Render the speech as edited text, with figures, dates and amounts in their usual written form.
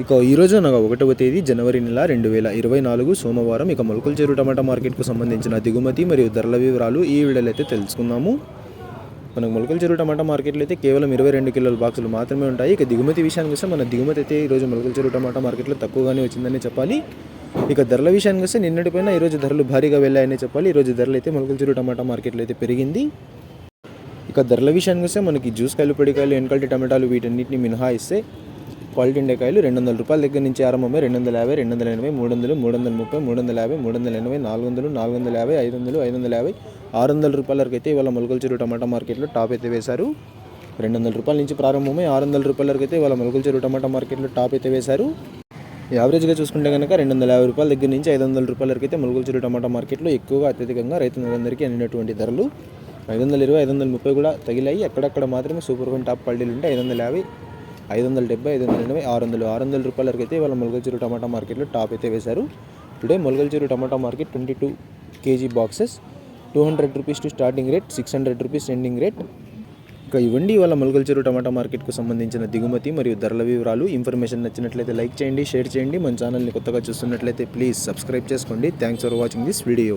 ఇక ఈరోజు అనగా 1వ తేదీ జనవరి నెల 2024 సోమవారం. ఇక మొలకల చెరువు టమాటా మార్కెట్కు సంబంధించిన దిగుమతి మరియు ధరల వివరాలు ఈ వీడియోలో అయితే తెలుసుకుందాము. మనకు మొలకల చెరువు టమాటా మార్కెట్లో అయితే కేవలం 22 కిలోల బాక్సులు మాత్రమే ఉంటాయి. ఇక దిగుమతి విషయానికి వస్తే మన దిగుమతి అయితే ఈరోజు మొలకల చెరువు టమాటా మార్కెట్లో తక్కువగానే వచ్చిందని చెప్పాలి. ఇక ధరల విషయానికి వస్తే నిన్నటిపైన ఈరోజు ధరలు భారీగా వెళ్ళాయని చెప్పాలి. ఈరోజు ధరలు అయితే మొలకల చెరువు టమాటా మార్కెట్లో అయితే పెరిగింది. ఇక ధరల విషయానికి వస్తే మనకి జ్యూస్ కాయలు, పొడికాయలు, ఎన్కల్టీ టమాటాలు వీటన్నిటిని మినహాయిస్తే క్వాలిటీ ఉండేకాయలు 200 రూపాయల దగ్గర నుంచి ఆరంభమై 250, 280, 300, 330, 350, 380, 400, 450, 500, 550, 600 రూపాయల వరకు అయితే ఇవాళ మొలకల చెరువు టమాటా మార్కెట్లో టాప్ అయితే వేశారు. 200 రూపాయల నుంచి ప్రారంభమై 600 రూపాయల వరకు అయితే ఇవాళ మొలకల చెరువు టమాటా మార్కెట్లో టాప్ అయితే వేశారు. యావరేజ్గా చూసుకుంటే కనుక 250 రూపాయల దగ్గర నుంచి 500 రూపాయల వరకు అయితే మొలకల చెరువు టమాటా మార్కెట్లో ఎక్కువగా అత్యధికంగా రైతులందరికీ అందినటువంటి ధరలు. 520, 530 కూడా తగిలాయి. అక్కడక్కడ మాత్రమే సూపర్ ఫైన్ టాప్ క్వాలిటీలు ఉంటాయి. 550, 570, 580, 600 రూపాయల వరకు అయితే ఇవాళ మొలకల చెరువు టమాటా మార్కెట్లో టాప్ అయితే వేశారు. Today Molakalacheruvu tomato market 22 kg boxes 200 rupees to starting rate, 600 rupees ending rate. ఇక ఇవ్వండి ఇవాళ మొలకల చెరువు టమాటా మార్కెట్కు సంబంధించిన దిగుమతి మరియు ధరల వివరాలు. ఇన్ఫర్మేషన్ నచ్చినట్లయితే లైక్ చేయండి, షేర్ చేయండి. మన ఛానల్ని కొత్తగా చూస్తున్నట్లయితే ప్లీజ్ సబ్స్క్రైబ్ చేసుకోండి. Thanks for watching this video.